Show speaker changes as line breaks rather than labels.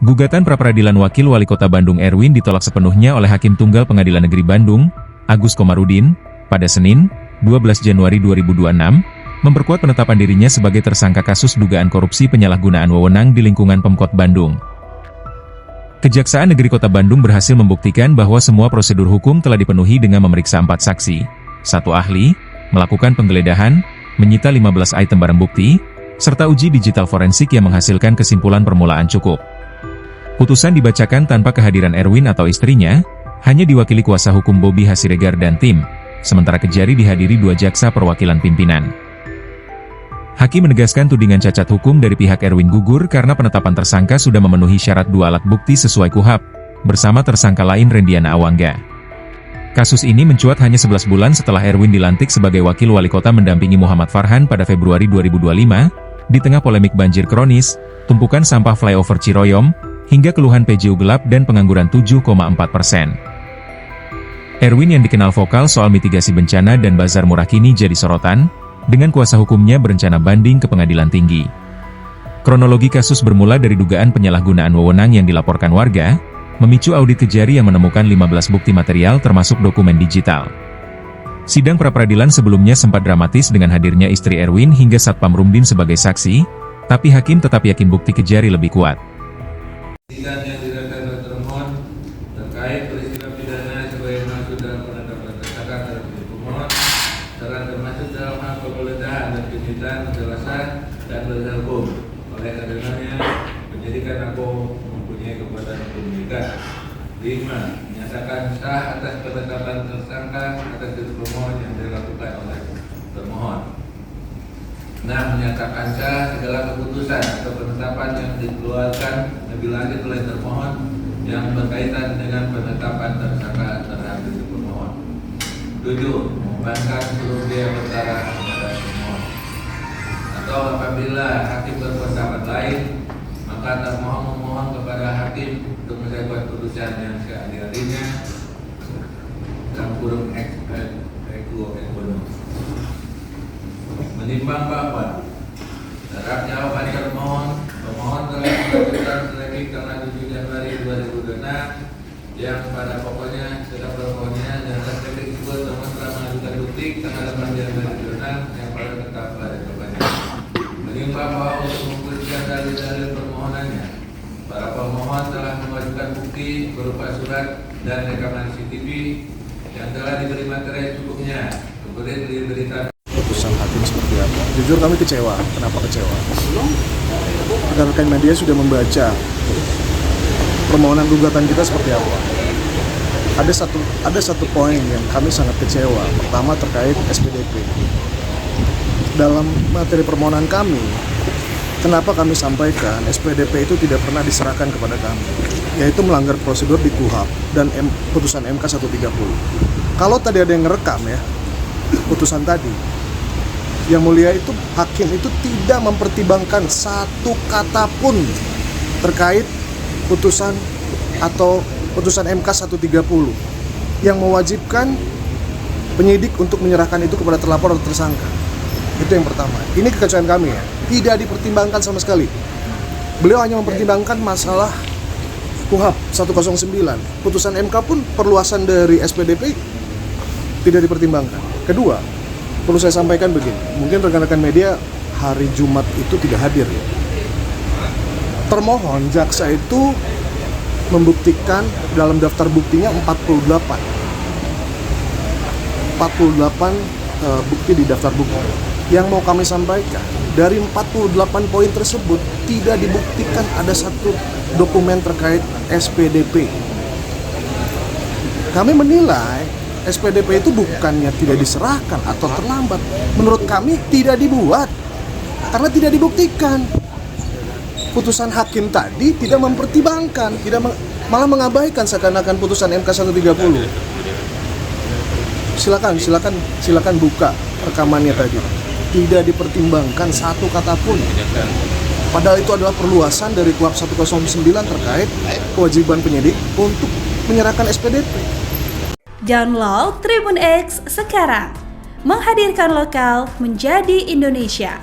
Gugatan pra-peradilan Wakil Wali Kota Bandung Erwin ditolak sepenuhnya oleh Hakim Tunggal Pengadilan Negeri Bandung, Agus Komarudin, pada Senin, 12 Januari 2026, memperkuat penetapan dirinya sebagai tersangka kasus dugaan korupsi penyalahgunaan wewenang di lingkungan Pemkot Bandung. Kejaksaan Negeri Kota Bandung berhasil membuktikan bahwa semua prosedur hukum telah dipenuhi dengan memeriksa 4 saksi, 1 ahli, melakukan penggeledahan, menyita 15 item barang bukti, serta uji digital forensik yang menghasilkan kesimpulan permulaan cukup. Putusan dibacakan tanpa kehadiran Erwin atau istrinya, hanya diwakili kuasa hukum Bobi Hasiregar dan tim, sementara Kejari dihadiri 2 jaksa perwakilan pimpinan. Hakim menegaskan tudingan cacat hukum dari pihak Erwin gugur karena penetapan tersangka sudah memenuhi syarat 2 alat bukti sesuai KUHP, bersama tersangka lain Rendiana Awangga. Kasus ini mencuat hanya 11 bulan setelah Erwin dilantik sebagai wakil wali kota mendampingi Muhammad Farhan pada Februari 2025, di tengah polemik banjir kronis, tumpukan sampah flyover Ciroyom, hingga keluhan PJU gelap dan pengangguran 7,4%. Erwin yang dikenal vokal soal mitigasi bencana dan bazar murah kini jadi sorotan, dengan kuasa hukumnya berencana banding ke pengadilan tinggi. Kronologi kasus bermula dari dugaan penyalahgunaan wewenang yang dilaporkan warga, memicu audit Kejari yang menemukan 15 bukti material termasuk dokumen digital. Sidang pra-peradilan sebelumnya sempat dramatis dengan hadirnya istri Erwin hingga Satpam Rumdin sebagai saksi, tapi hakim tetap yakin bukti Kejari lebih kuat.
Yang dilakukan oleh termohon terkait peristiwa pidana sebagaimana sudah penetapan tersangka terhadap pemohon, serta termasuk dalam hal penggeledahan dan penyitaan penjelasan dan berdasar hukum. Oleh karenanya, penyidikan aku mempunyai kekuatan hukum juga. 5. Menyatakan sah atas penetapan tersangka atas pemohon yang dilakukan oleh termohon. 6. Menyatakan sah segala keputusan atau penetapan yang dikeluarkan lebih lanjut oleh termohon yang berkaitan dengan penetapan tersangka terhadap pemohon. 7. Membebankan seluruh biaya perkara kepada termohon. Atau apabila hakim berpendapat lain, maka termohon memohon kepada hakim untuk menjatuhkan putusan yang seadil-adilnya dalam kurung ex equo econo. Menimbang bahwa terhadap jawaban termohon, pemohon telah melakukan seleksi tanggal 7 Januari 2026 yang pada pokoknya sudah pokoknya dan seleksi tersebut termohon telah mengajukan bukti tanggal 8 Januari 2026 yang pada tetap pada jawabannya. Menimbang bahwa untuk membuktikan dalil-dalil permohonannya, para pemohon telah mengajukan bukti berupa surat dan rekaman CCTV yang telah diberi materi cukupnya, kemudian diberikan
putusan hakim seperti apa. Jujur kami kecewa. Kenapa kecewa? Rekan-rekan media sudah membaca permohonan gugatan kita seperti apa. Ada satu poin yang kami sangat kecewa. Pertama terkait SPDP. Dalam materi permohonan kami, kenapa kami sampaikan SPDP itu tidak pernah diserahkan kepada kami, yaitu melanggar prosedur di KUHP dan putusan MK 130. Kalau tadi ada yang ngerekam ya, putusan tadi, yang mulia itu hakim itu tidak mempertimbangkan satu kata pun terkait putusan atau putusan MK 130 yang mewajibkan penyidik untuk menyerahkan itu kepada terlapor atau tersangka. Itu yang pertama. Ini kekecewaan kami ya. Tidak dipertimbangkan sama sekali. Beliau hanya mempertimbangkan masalah KUHP 109. Putusan MK pun perluasan dari SPDP tidak dipertimbangkan. Kedua, perlu saya sampaikan begini, mungkin rekan-rekan media hari Jumat itu tidak hadir ya. Termohon jaksa itu membuktikan dalam daftar buktinya 48 bukti di daftar bukti. Yang mau kami sampaikan, dari 48 poin tersebut tidak dibuktikan ada satu dokumen terkait SPDP. Kami menilai SPDP itu bukannya tidak diserahkan atau terlambat. Menurut kami tidak dibuat karena tidak dibuktikan. Putusan hakim tadi tidak mempertimbangkan, malah mengabaikan seakan-akan putusan MK 130. Silakan buka rekamannya tadi. Tidak dipertimbangkan satu kata pun. Padahal itu adalah perluasan dari KUHP 109 terkait kewajiban penyidik untuk menyerahkan SPDP.
Download Tribun X sekarang, menghadirkan lokal menjadi Indonesia.